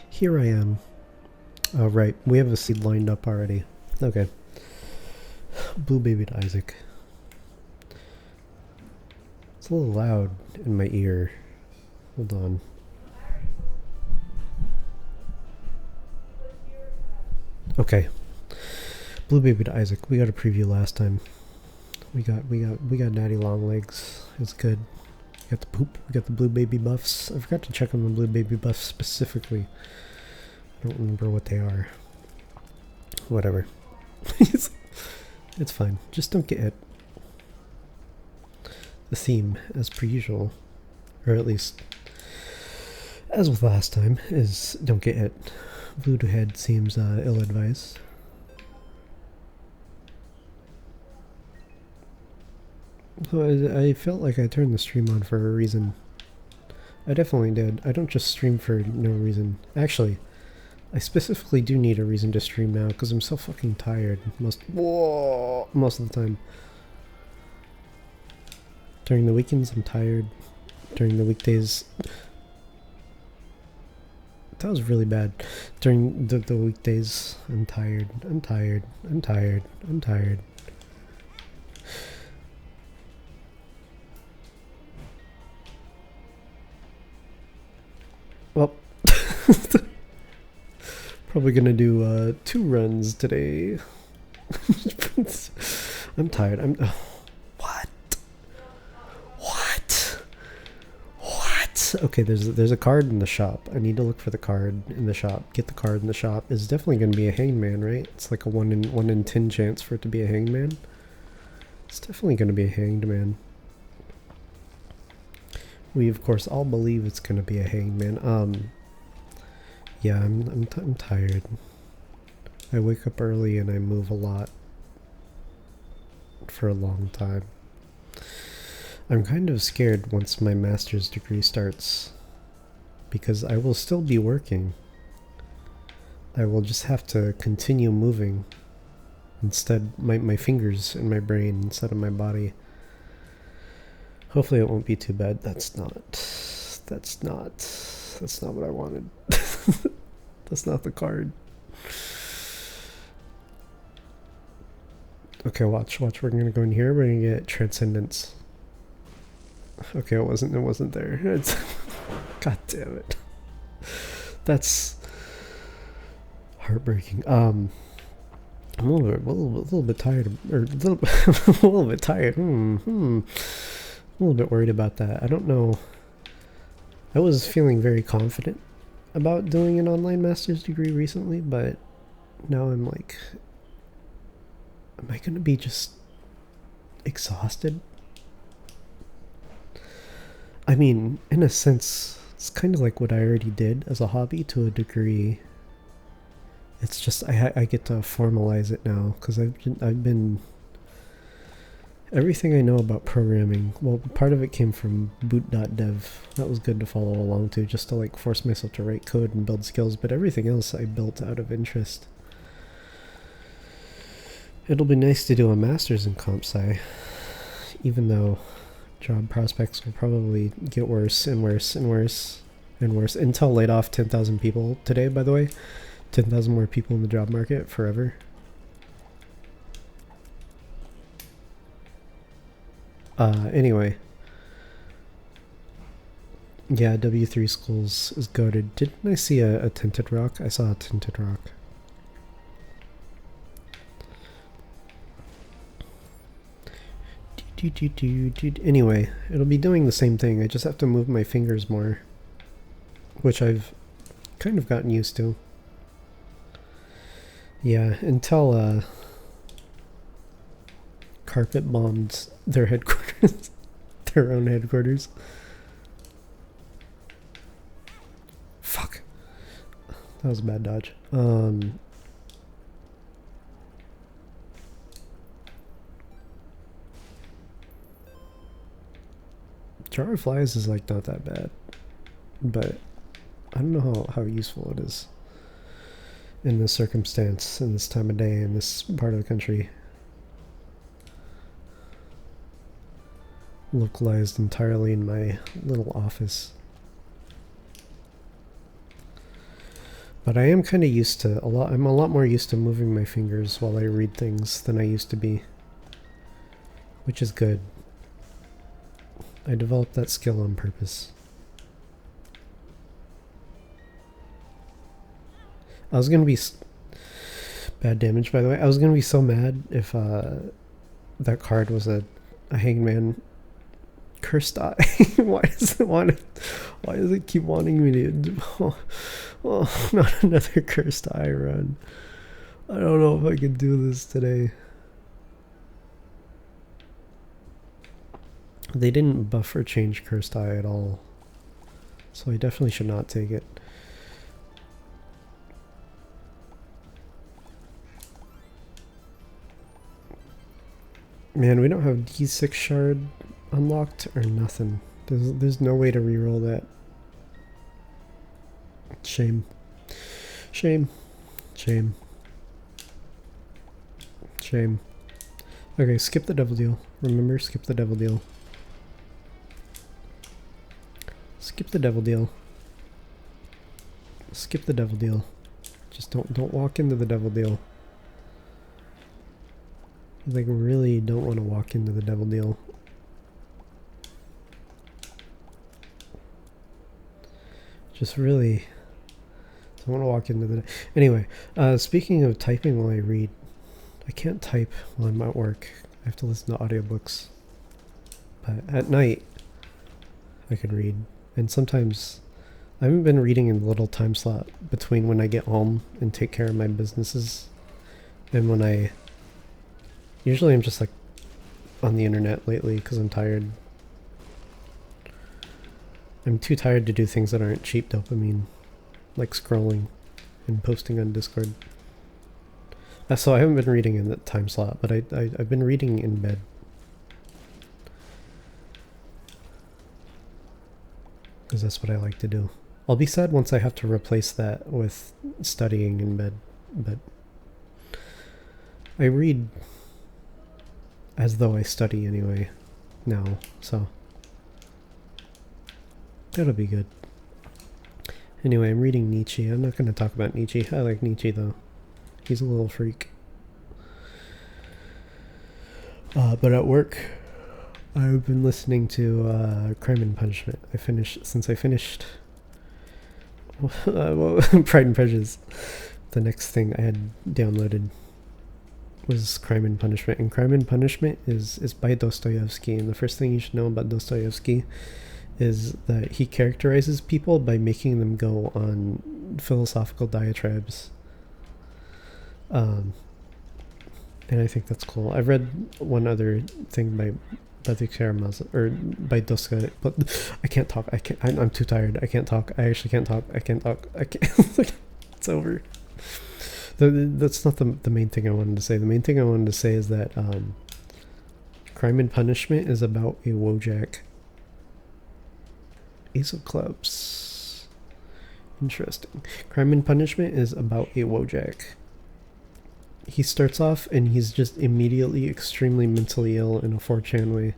Here I am. Oh, right. We have a seed lined up already. Okay. Blue babied Isaac. It's a little loud in my ear. Hold on. Okay. Blue babied Isaac. We got a preview last time. We got Natty Longlegs. It's good. We got the poop. We got the blue baby buffs. I forgot to check on the blue baby buffs specifically. I don't remember what they are. Whatever. It's fine. Just don't get hit. The theme, as per usual, or at least as with last time, is don't get hit. Voodoo head seems ill-advised. So I felt like I turned the stream on for a reason. I definitely did. I don't just stream for no reason. Actually, I specifically do need a reason to stream now because I'm so fucking tired most of the time. During the weekends I'm tired. During the weekdays... That was really bad. During the weekdays I'm tired. I'm tired. I'm tired. I'm tired. Well... Probably gonna do 2 runs today. I'm tired. What? Okay, there's a card in the shop. I need to look for the card in the shop. Get the card in the shop. It's definitely gonna be a hangman, right? It's like a 1 in 10 chance for it to be a hangman. It's definitely gonna be a hanged man. We of course all believe it's gonna be a hangman. Yeah, I'm tired. I wake up early and I move a lot for a long time. I'm kind of scared once my master's degree starts because I will still be working. I will just have to continue moving instead, my fingers in my brain instead of my body. Hopefully it won't be too bad. That's not what I wanted. That's not the card. Okay, watch. We're gonna go in here. We're gonna get Transcendence. Okay, it wasn't there. It's God damn it. That's heartbreaking. I'm a little bit tired, or a little bit tired. A little bit worried about that. I don't know. I was feeling very confident about doing an online master's degree recently, but now I'm like, am I gonna be just exhausted? I mean, in a sense, it's kind of like what I already did as a hobby to a degree. It's just I get to formalize it now because I've been everything I know about programming. Well, part of it came from boot.dev. That was good to follow along to, just to like force myself to write code and build skills. But everything else I built out of interest. It'll be nice to do a master's in comp sci, even though job prospects will probably get worse and worse and worse and worse. Intel laid off 10,000 people today, by the way. 10,000 more people in the job market forever. Anyway. Yeah, W3 Schools is goated. Didn't I see a tinted rock? I saw a tinted rock. Anyway, it'll be doing the same thing. I just have to move my fingers more, which I've kind of gotten used to. Yeah, until carpet bombed their headquarters, their own headquarters. Fuck. That was a bad dodge. Jar of Flies is like not that bad, but I don't know how useful it is in this circumstance, in this time of day, in this part of the country. Localized entirely in my little office. But I am kind of used to I'm a lot more used to moving my fingers while I read things than I used to be, which is good. I developed that skill on purpose. I was gonna be bad damage, by the way. I was gonna be so mad if that card was a hangman cursed eye. Why does it keep wanting me to? Oh, not another cursed eye run. I don't know if I can do this today. They didn't buff or change cursed eye at all, so I definitely should not take it. Man, we don't have D6 shard unlocked or nothing. There's no way to reroll that. Shame. Shame. Shame. Shame. Okay, skip the devil deal. Remember, skip the devil deal. Skip the devil deal. Skip the devil deal. Just don't walk into the devil deal. Like, really don't want to walk into the devil deal. Just really don't want to walk into the... Anyway, speaking of typing while I read, I can't type while I'm at work. I have to listen to audiobooks. But at night, I can read. And sometimes, I haven't been reading in the little time slot between when I get home and take care of my businesses and when I... Usually I'm just like on the internet lately because I'm tired. I'm too tired to do things that aren't cheap dopamine, like scrolling and posting on Discord. So I haven't been reading in that time slot, but I've been reading in bed. Because that's what I like to do. I'll be sad once I have to replace that with studying in bed, but I read as though I study anyway now, so that'll be good. Anyway, I'm reading Nietzsche. I'm not going to talk about Nietzsche. I like Nietzsche though. He's a little freak. But at work, I've been listening to Crime and Punishment. Since I finished Pride and Prejudice, the next thing I had downloaded was Crime and Punishment. And Crime and Punishment is by Dostoevsky. And the first thing you should know about Dostoevsky is that he characterizes people by making them go on philosophical diatribes. And I think that's cool. I've read one other thing by Dostoevsky, but I can't talk. I'm too tired. I can't talk. I actually can't talk. I can't talk. I can't. It's over. That's not the main thing I wanted to say. The main thing I wanted to say is that Crime and Punishment is about a Wojak. Ace of Clubs. Interesting. Crime and Punishment is about a Wojak. He starts off and he's just immediately extremely mentally ill in a 4chan way.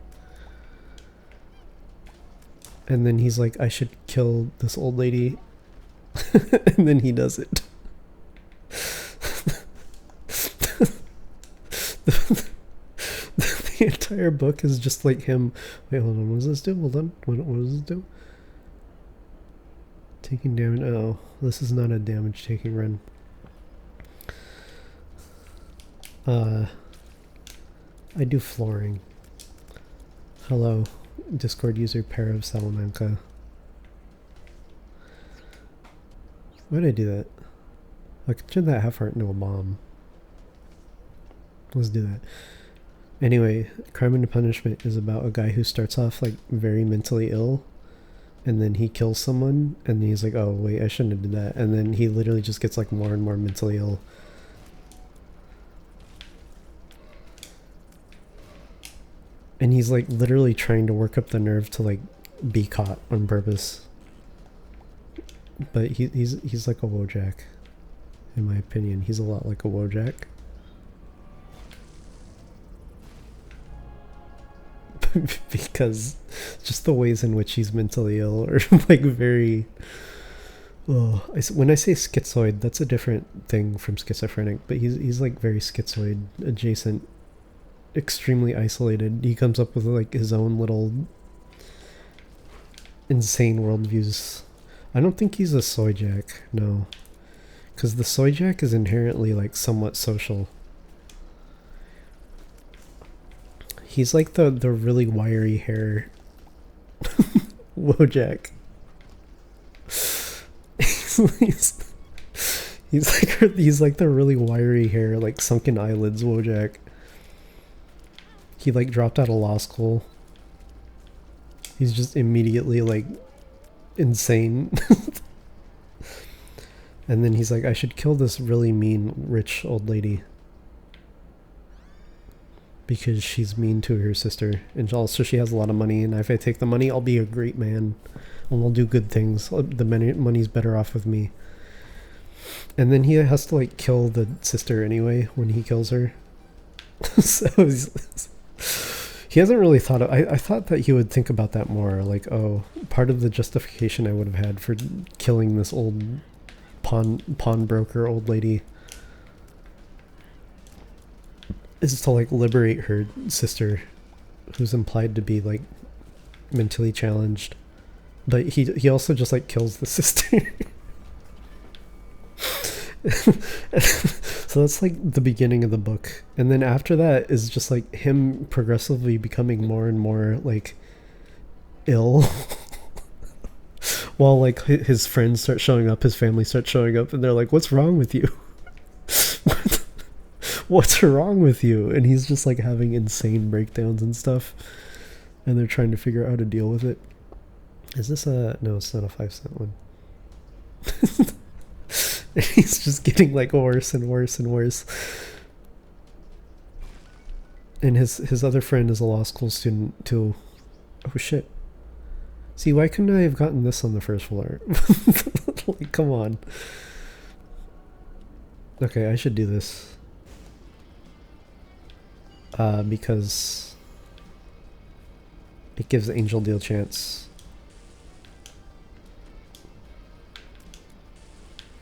And then he's like, I should kill this old lady. And then he does it. The entire book is just like him. Wait, hold on. What does this do? Hold on. What does this do? Taking damage. Oh, this is not a damage taking run. I do flooring. Hello, Discord user pair of Salamanca. Why did I do that? I could turn that half heart into a bomb. Let's do that. Anyway, Crime and Punishment is about a guy who starts off like very mentally ill, and then he kills someone, and he's like, oh wait, I shouldn't have did that, and then he literally just gets like more and more mentally ill. And he's like literally trying to work up the nerve to like be caught on purpose. But he's like a Wojak, in my opinion. He's a lot like a Wojak. Because just the ways in which he's mentally ill are like very Oh, when I say schizoid, that's a different thing from schizophrenic, but he's like very schizoid adjacent, extremely isolated. He comes up with like his own little insane worldviews. I don't think he's a soy jack, no. Because the soy jack is inherently like somewhat social. He's like the really wiry hair Wojak. he's like the really wiry hair, like sunken eyelids Wojak. He like dropped out of law school. He's just immediately like insane. And then he's like, I should kill this really mean rich old lady because she's mean to her sister, and also she has a lot of money, and if I take the money I'll be a great man and I'll do good things. The money's better off with me. And then he has to like kill the sister anyway when he kills her. So he hasn't really thought of, I thought that he would think about that more, like, oh, part of the justification I would have had for killing this old pawnbroker old lady is to like liberate her sister, who's implied to be like mentally challenged, but he also just like kills the sister. So that's like the beginning of the book, and then after that is just like him progressively becoming more and more like ill. While like his friends start showing up, his family starts showing up, and they're like, what's wrong with you? What's wrong with you? And he's just like having insane breakdowns and stuff, and they're trying to figure out how to deal with it. Is this a... no, it's not a 5-cent one. He's just getting like worse and worse and worse. And his other friend is a law school student too. Oh shit. See, why couldn't I have gotten this on the first floor? Like, come on. Okay, I should do this. Because it gives Angel Deal chance.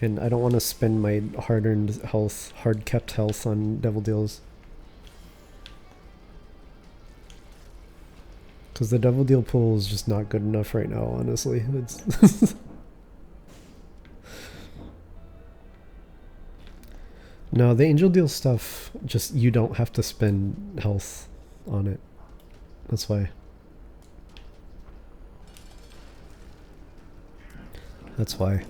And I don't want to spend my hard-earned health, hard-kept health on Devil Deals. Because the Devil Deal pool is just not good enough right now, honestly. It's no, the Angel Deal stuff, just you don't have to spend health on it. That's why. That's why.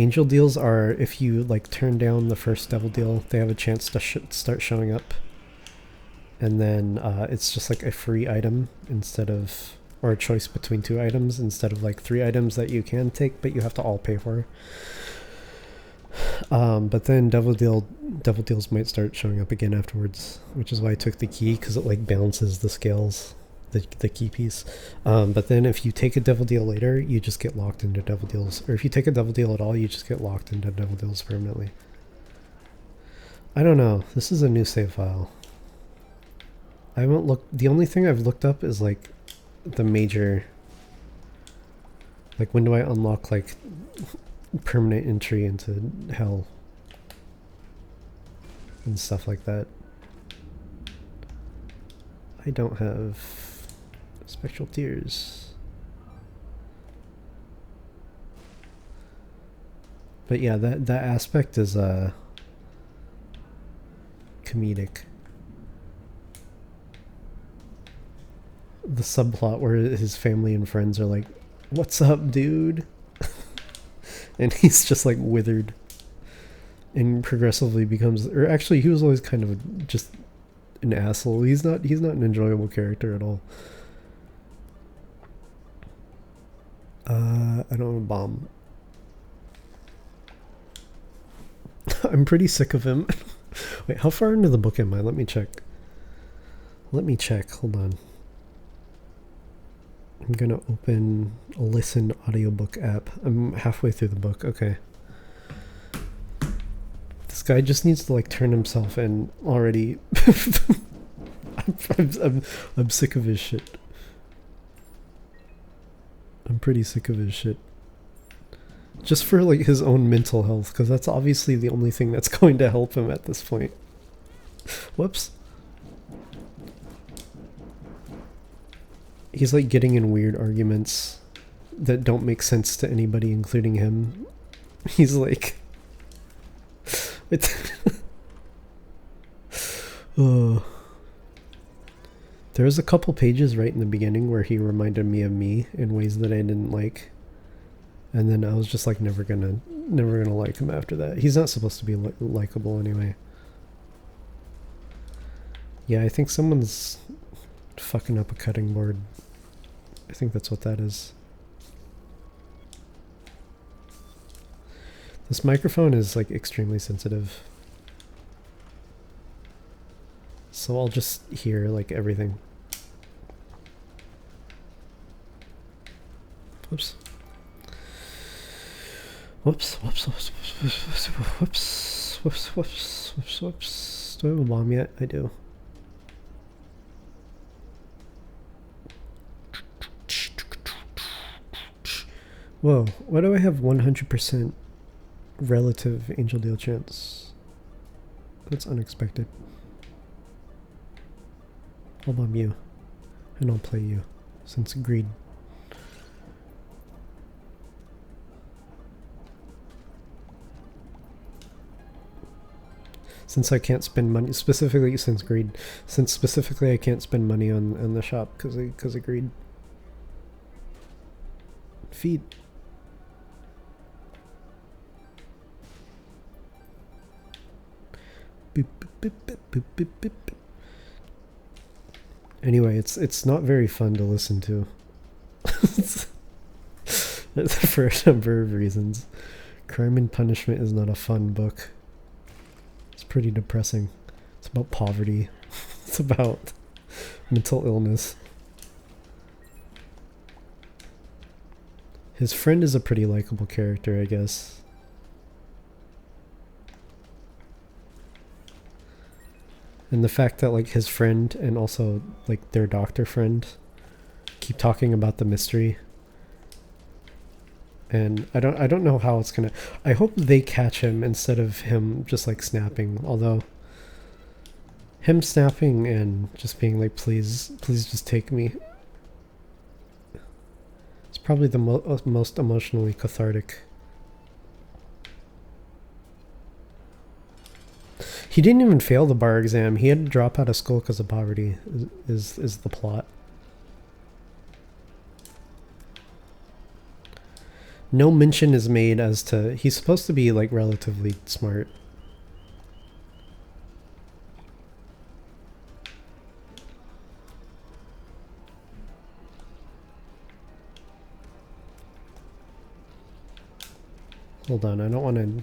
Angel Deals are, if you like turn down the first Devil Deal, they have a chance to start showing up. And then it's just like a free item instead of, or a choice between 2 items instead of like 3 items that you can take, but you have to all pay for. But then Devil Deals might start showing up again afterwards, which is why I took the key, because it like balances the scales, the key piece. But then if you take a Devil Deal later, you just get locked into Devil Deals. Or if you take a Devil Deal at all, you just get locked into Devil Deals permanently. I don't know. This is a new save file. I haven't looked. The only thing I've looked up is like the major, like when do I unlock like permanent entry into hell and stuff like that. I don't have spectral tears, but yeah, that aspect is comedic. The subplot where his family and friends are like, what's up, dude? And he's just like withered and progressively becomes, or actually he was always kind of just an asshole. He's not an enjoyable character at all. I don't have a bomb. I'm pretty sick of him. Wait, how far into the book am I? Let me check. Hold on. I'm gonna open a listen audiobook app. I'm halfway through the book. Okay. This guy just needs to like turn himself in already. I'm sick of his shit. I'm pretty sick of his shit. Just for like his own mental health, because that's obviously the only thing that's going to help him at this point. Whoops. He's like getting in weird arguments that don't make sense to anybody, including him. He's like... Oh. There was a couple pages right in the beginning where he reminded me of me in ways that I didn't like. And then I was just like never gonna like him after that. He's not supposed to be likable anyway. Yeah, I think someone's fucking up a cutting board. I think that's what that is. This microphone is like extremely sensitive. So I'll just hear like everything. Whoops. Whoops, whoops, whoops, whoops, whoops, whoops, whoops, whoops, whoops. Do I have a bomb yet? I do. Whoa, why do I have 100% relative angel deal chance? That's unexpected. I'll bomb you, and I'll play you, since agreed. Since I can't spend money, specifically since greed, since specifically I can't spend money on the shop because of greed. Feed. Boop, boop, boop, boop, boop, boop, boop. Anyway, it's not very fun to listen to. For a number of reasons. Crime and Punishment is not a fun book. It's pretty depressing. It's about poverty. It's about mental illness. His friend is a pretty likable character, I guess. And the fact that like his friend and also like their doctor friend keep talking about the mystery. And I don't know how it's gonna... I hope they catch him instead of him just like snapping. Although him snapping and just being like, please just take me. It's probably the most emotionally cathartic. He didn't even fail the bar exam. He had to drop out of school because of poverty, is the plot. No mention is made as to... He's supposed to be like relatively smart. Hold on, I don't want to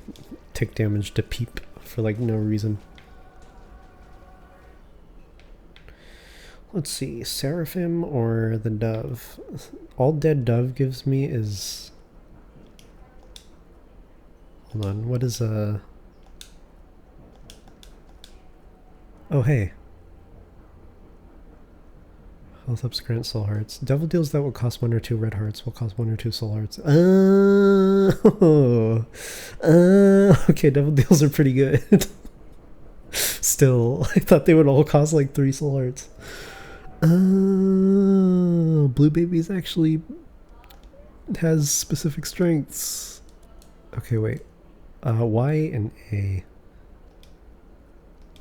take damage to peep for like no reason. Let's see, Seraphim or the Dove? All Dead Dove gives me is... Hold on, what is Oh hey. Health ups grant soul hearts. Devil deals that will cost 1 or 2 red hearts will cost 1 or 2 soul hearts. Okay, devil deals are pretty good. Still, I thought they would all cost like 3 soul hearts. Blue Babies actually has specific strengths. Okay, wait. Y and A.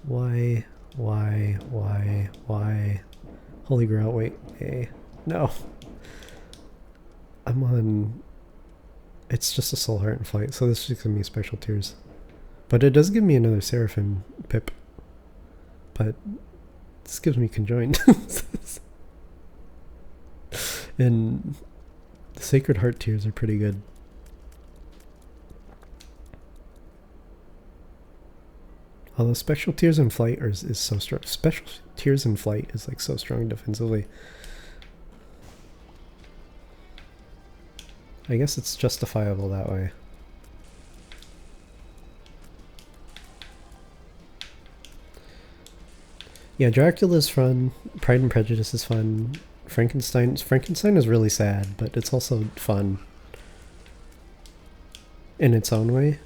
Y. Holy Grail, wait, A. No. I'm on... It's just a soul heart and flight, so this is gonna be special tiers. But it does give me another Seraphim pip. But this gives me conjoined. And the Sacred Heart tiers are pretty good. Although Special Tears in Flight is so strong. Special Tears in Flight is like so strong defensively. I guess it's justifiable that way. Yeah, Dracula's fun. Pride and Prejudice is fun. Frankenstein is really sad, but it's also fun. in its own way.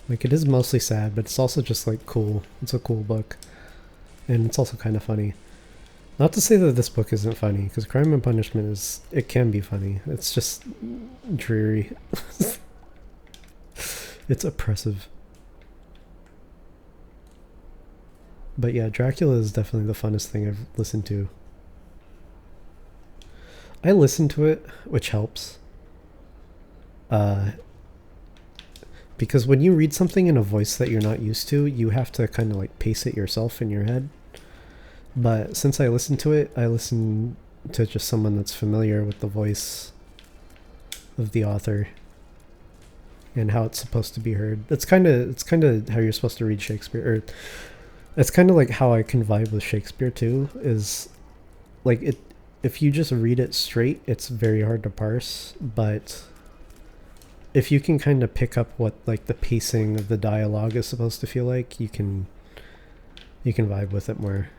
Like, it is mostly sad, but it's also just like cool. It's a cool book. And it's also kind of funny. Not to say that this book isn't funny, because Crime and Punishment is, it can be funny. It's just dreary. It's oppressive. But yeah, Dracula is definitely the funnest thing I've listened to. I listen to it, which helps. Because when you read something in a voice that you're not used to, you have to kind of like pace it yourself in your head. But since I listen to it, I listen to just someone that's familiar with the voice of the author and how it's supposed to be heard. It's kind of how you're supposed to read Shakespeare, or it's kind of like how I can vibe with Shakespeare too, is like it, if you just read it straight, it's very hard to parse, but if you can kind of pick up what like the pacing of the dialogue is supposed to feel like, you can vibe with it more.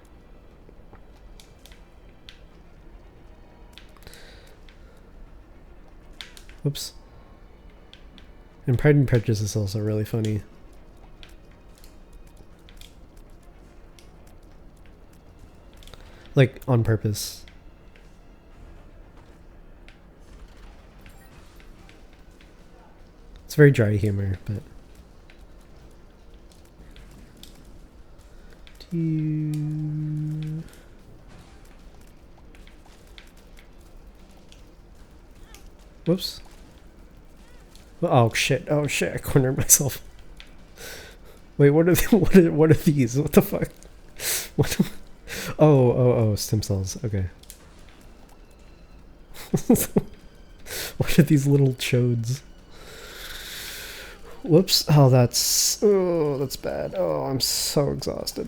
Oops. And Pride and Prejudice is also really funny. Like, on purpose. It's very dry humor, but... Whoops. Oh shit, oh shit, I cornered myself. Wait, what are what are these? What the fuck? What? Oh, stem cells, okay. What are these little chodes? Whoops, oh that's bad. Oh, I'm so exhausted.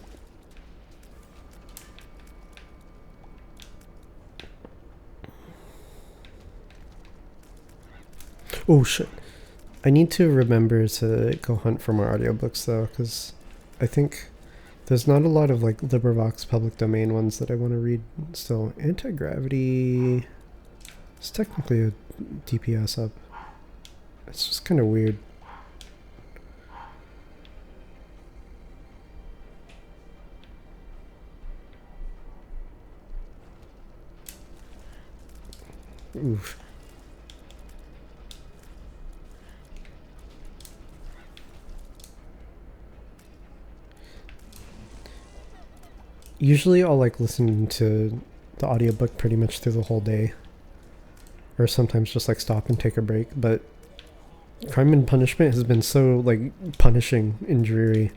Oh shit. I need to remember to go hunt for more audiobooks though, because I think there's not a lot of like LibriVox public domain ones that I want to read still. Anti-Gravity is technically a DPS up. It's just kind of weird. Oof. Usually I'll like listen to the audiobook pretty much through the whole day. Or sometimes just like stop and take a break, but Crime and Punishment has been so like punishing and dreary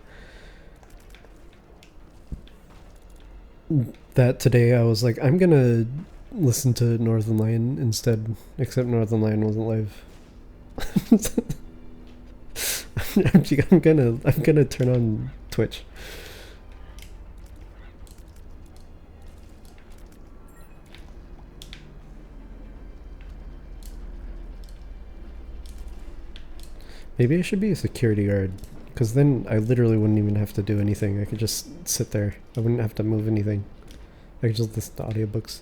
that today I was like, I'm gonna listen to Northern Lion instead, except Northern Lion wasn't live. I'm gonna turn on Twitch. Maybe I should be a security guard, because then I literally wouldn't even have to do anything. I could just sit there. I wouldn't have to move anything. I could just listen to audiobooks.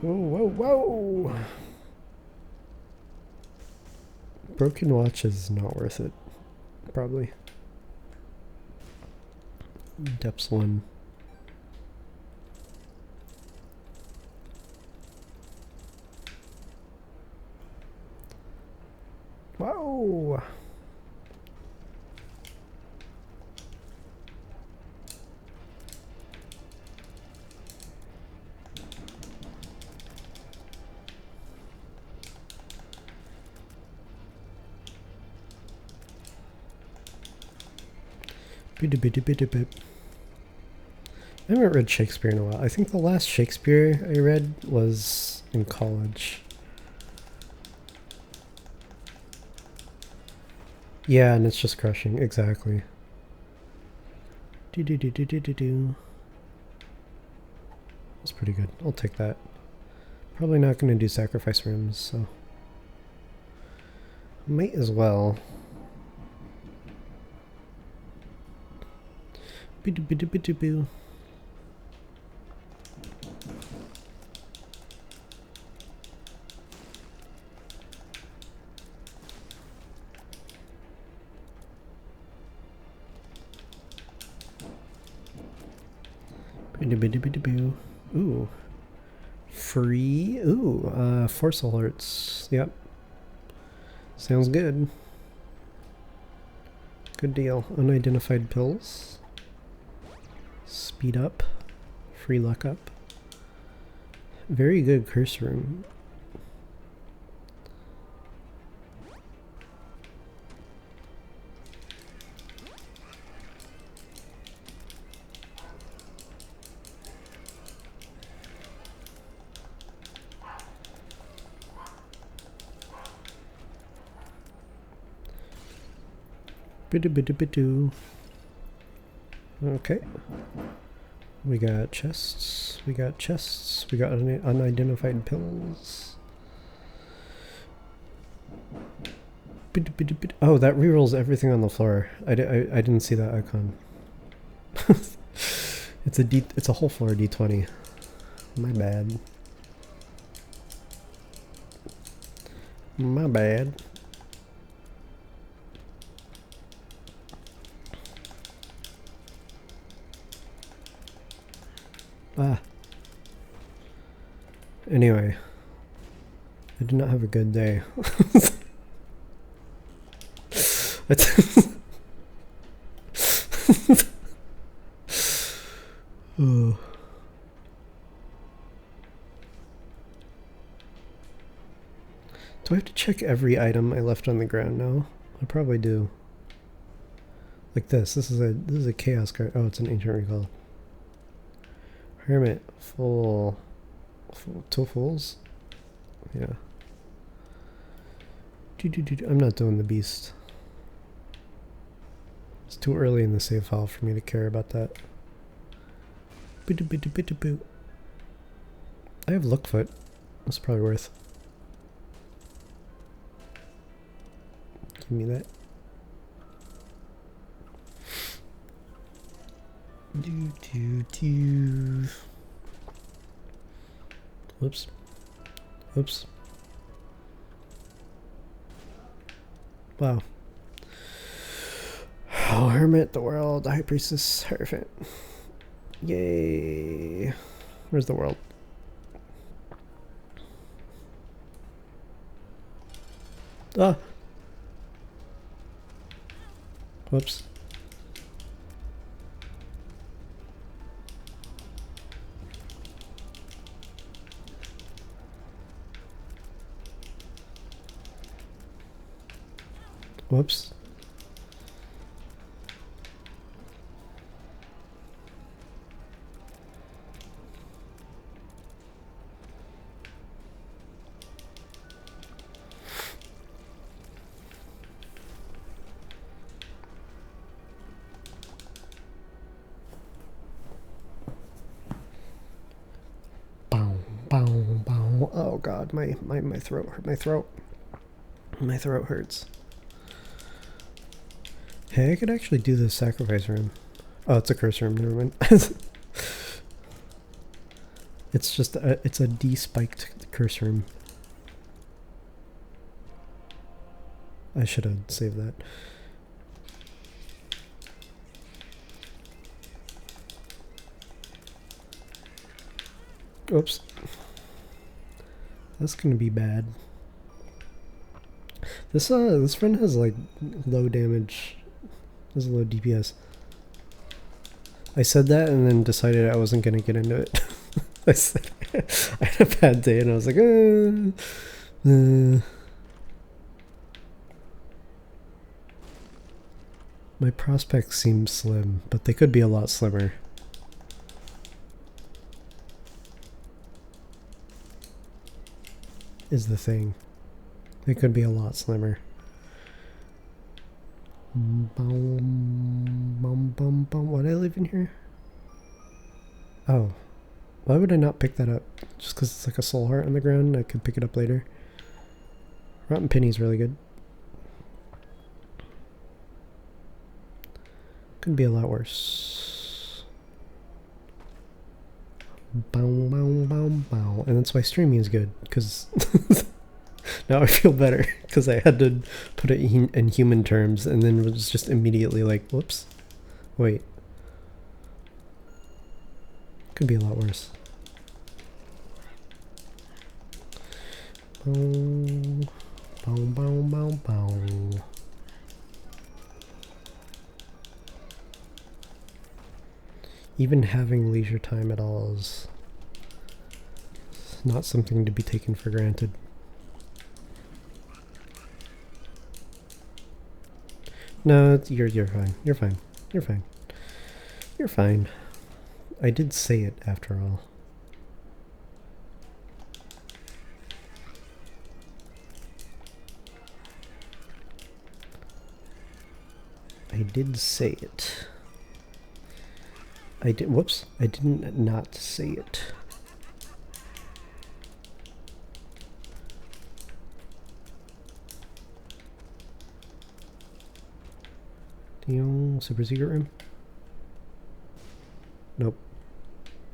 Whoa, whoa! Broken Watch is not worth it. Probably. Depths 1. Whoa! I haven't read Shakespeare in a while. I think the last Shakespeare I read was in college. Yeah, and it's just crushing. Exactly. That's pretty good. I'll take that. Probably not going to do sacrifice rooms, so... Might as well. Ooh. Free. Ooh, 4 soul hearts. Yep. Sounds good. Good deal. Unidentified pills. Speed up. Free luck up. Very good curse room. Okay. We got chests. We got chests. We got unidentified pills. Oh, that rerolls everything on the floor. I didn't see that icon. It's a whole floor D20. My bad. My bad. Anyway, I did not have a good day. Oh. Do I have to check every item I left on the ground now? I probably do. Like this. This is a chaos card. Oh, it's an ancient recall. Hermit, full 2 fulls? Yeah. I'm not doing the beast. It's too early in the save file for me to care about that. I have Lookfoot. That's probably worth. Give me that. Whoops. Whoops. Wow. Oh, Hermit, the world, the High Priestess, Hierophant. Yay. Where's the world? Ah! Whoops. Whoops. Oh god, my throat hurt. My throat hurts. Hey, I could actually do the sacrifice room. Oh, it's a curse room, never mind. It's just it's a de-spiked curse room. I should have saved that. Oops. That's gonna be bad. This friend has like low damage. Has low DPS. I said that and then decided I wasn't gonna get into it. I said I had a bad day and I was like, My prospects seem slim, but they could be a lot slimmer. Is the thing. They could be a lot slimmer. Why did I leave in here? Oh. Why would I not pick that up? Just because it's like a soul heart on the ground and I could pick it up later. Rotten Penny's really good. Could be a lot worse. And that's why streaming is good, because now I feel better, because I had to put it in human terms and then was just immediately like, whoops. Wait. Could be a lot worse. Boom, boom, boom, boom, boom. Even having leisure time at all is not something to be taken for granted. No, you're fine. You're fine. You're fine. You're fine. I did say it after all. I did say it. I did. Whoops! I didn't not say it. Super secret room? Nope.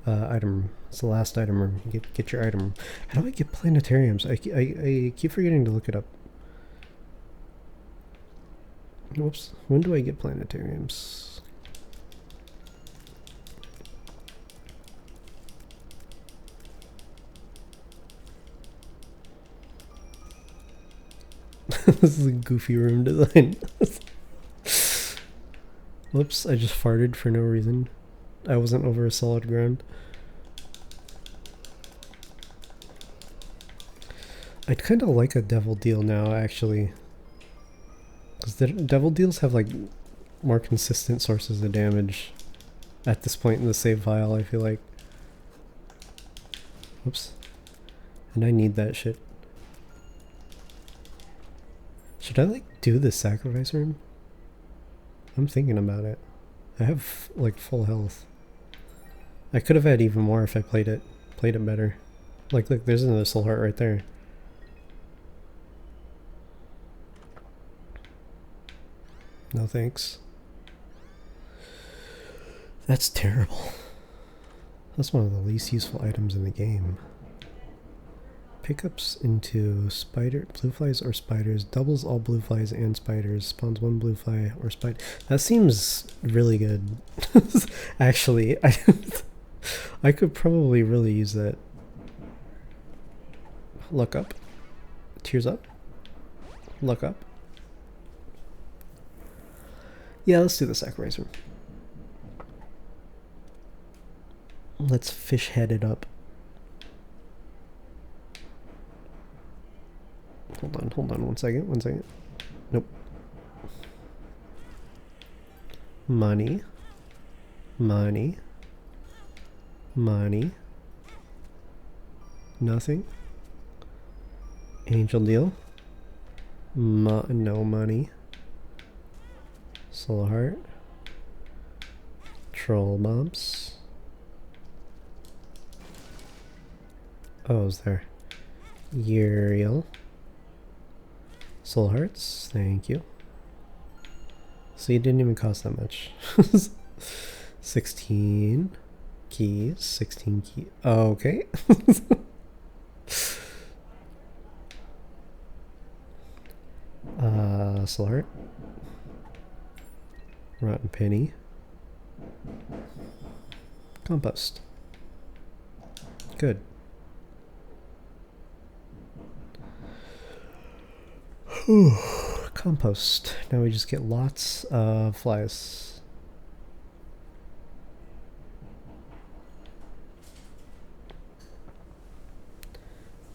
Item room. It's the last item room. Get your item room. How do I get planetariums? I keep forgetting to look it up. Whoops. When do I get planetariums? This is a goofy room design. Whoops, I just farted for no reason. I wasn't over a solid ground. I'd kind of like a devil deal now, actually. Because the devil deals have like more consistent sources of damage at this point in the save file, I feel like. Whoops. And I need that shit. Should I like do the sacrifice room? I'm thinking about it. I have like full health. I could have had even more if I played it better. Like look, there's another soul heart right there. No thanks. That's terrible. That's one of the least useful items in the game. Pickups into blue flies or spiders, doubles all blue flies and spiders, spawns one blue fly or spider. That seems really good. Actually, I could probably really use that. Look up. Tears up. Look up. Yeah, let's do the sacrifice room. Let's fish head it up. Hold on, one second. Nope. Money. Nothing. Angel deal. No money. Soul heart. Troll bombs. Oh, it was there. Uriel. Soul hearts, thank you. So you didn't even cost that much. 16 keys, 16 keys. Okay. Soul heart. Rotten penny. Compost. Good. Compost. Now we just get lots of flies.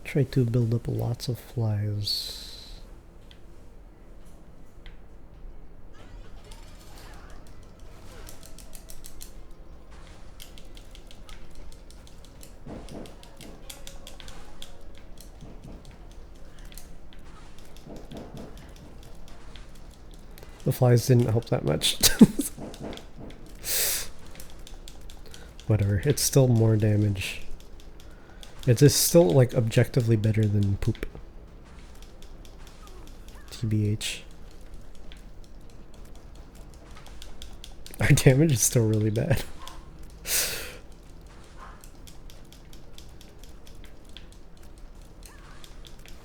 Try to build up lots of flies. The flies didn't help that much. Whatever, it's still more damage. It is still like objectively better than poop. TBH. Our damage is still really bad.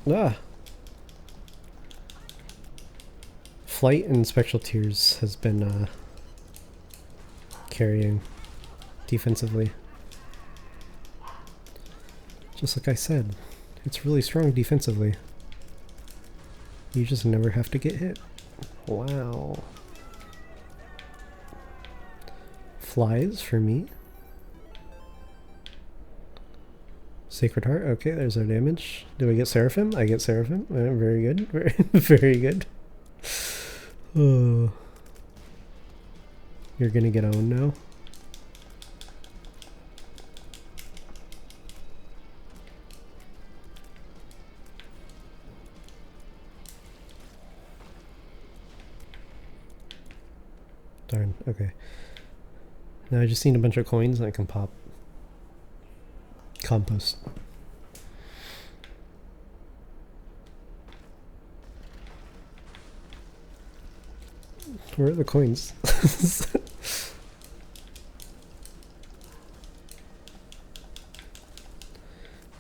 Ah. Flight and Spectral Tears has been carrying defensively. Just like I said, it's really strong defensively. You just never have to get hit. Wow. Flies for me. Sacred Heart. Okay, there's our damage. Do I get Seraphim? I get Seraphim. Very good. Very, very good. Oh. You're gonna get owned now. Darn, okay. Now I just need a bunch of coins and I can pop compost. Where are the coins?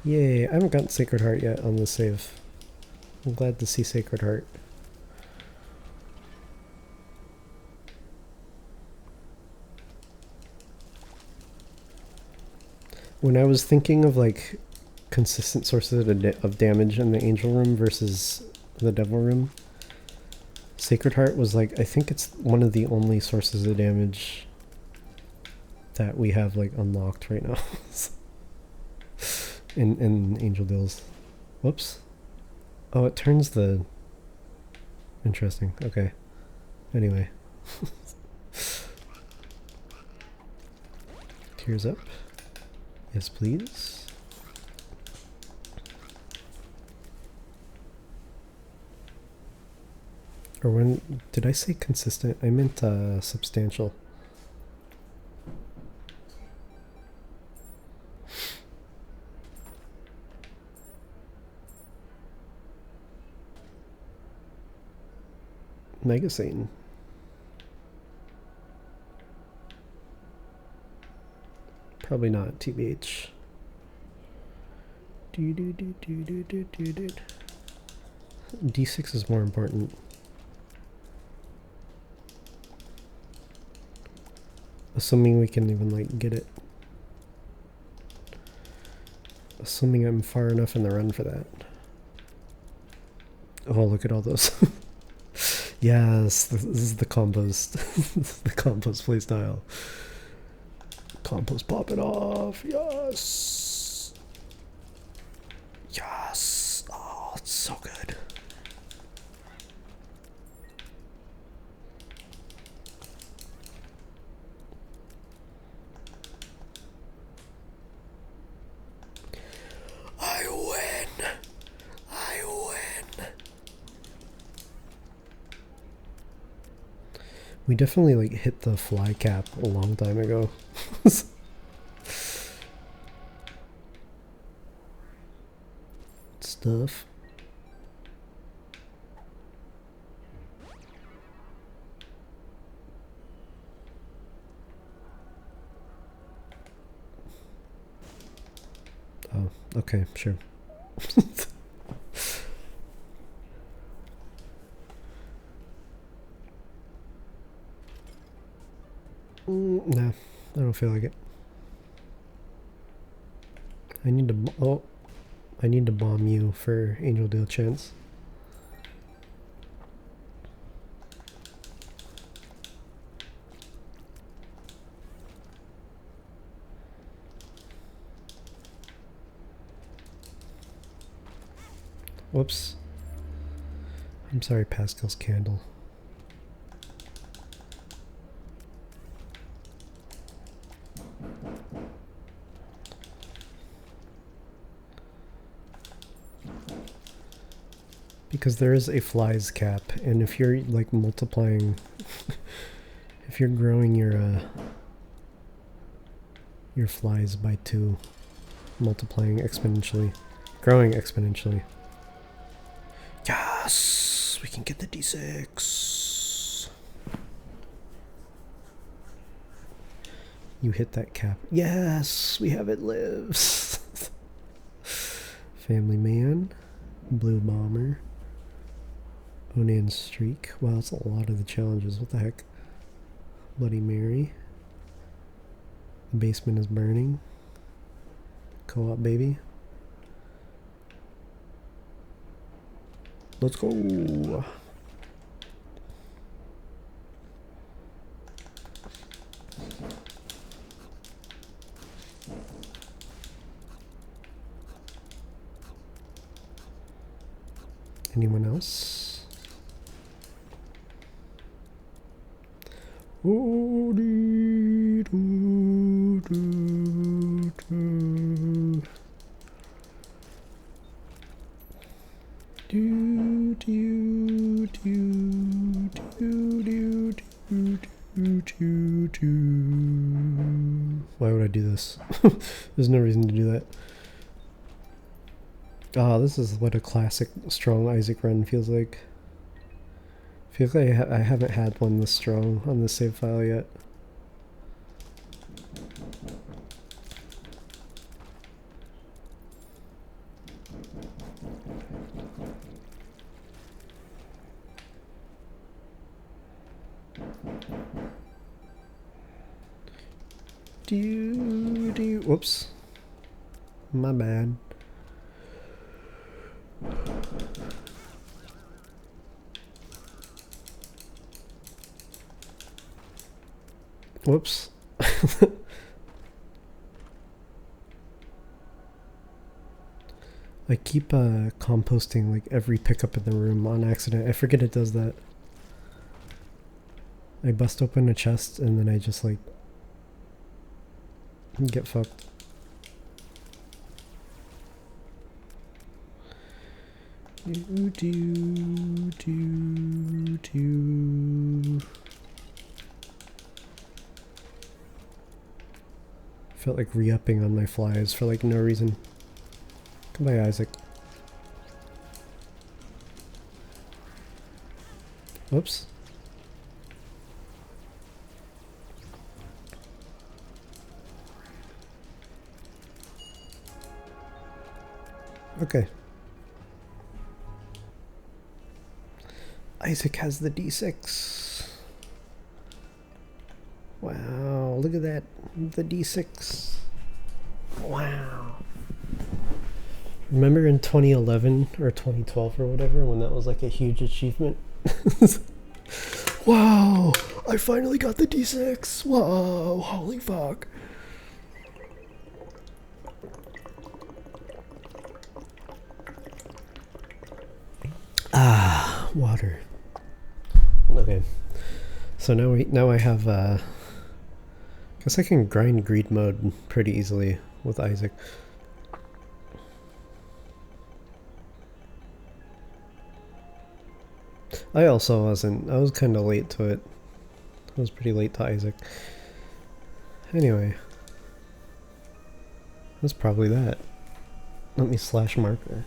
Yay, I haven't gotten Sacred Heart yet on the save. I'm glad to see Sacred Heart. When I was thinking of like consistent sources of damage in the Angel Room versus the Devil Room, Sacred Heart was like, I think it's one of the only sources of damage that we have like unlocked right now in Angel Deals. Whoops. Oh, it turns the... Interesting. Okay. Anyway. Tears up. Yes, please. Or when... Did I say consistent? I meant substantial. Magazine. Probably not, TBH. D6 is more important. Assuming we can even like get it. Assuming I'm far enough in the run for that. Oh, look at all those. Yes, this is the compost. The compost playstyle. Compost popping off. Yes. Yes. Oh, it's so good. I win. I win. We definitely like hit the fly cap a long time ago. Stuff. Oh, okay, sure. Nah, I don't feel like it. I need to... Oh, I need to bomb you for Angel Deal chance. Whoops. I'm sorry, Pascal's candle. Because there is a flies cap, and if you're like multiplying, if you're growing your flies by 2, multiplying exponentially, growing exponentially. Yes, we can get the D6. You hit that cap. Yes, we have it lives. Family Man, Blue Bomber. Onan Streak. Wow, that's a lot of the challenges. What the heck? Bloody Mary. The basement is burning. Co-op baby. Let's go. Anyone else? Why would I do this? There's no reason to do that. Oh, this is what a classic strong Isaac run feels like. Feels like I haven't had one this strong on this save file yet. Whoops. My bad. Whoops. I keep composting like every pickup in the room on accident. I forget it does that. I bust open a chest and then I just like get fucked. Felt like re-upping on my flies for like no reason. Goodbye, Isaac. Whoops. Okay. Isaac has the D6. Wow, look at that. The D6. Wow. Remember in 2011 or 2012 or whatever when that was like a huge achievement? Wow, I finally got the D6. Whoa, holy fuck. Ah, water. Okay. So now I have guess I can grind greed mode pretty easily with Isaac. I was kind of late to it. I was pretty late to Isaac. Anyway. That's probably that. Let me slash marker.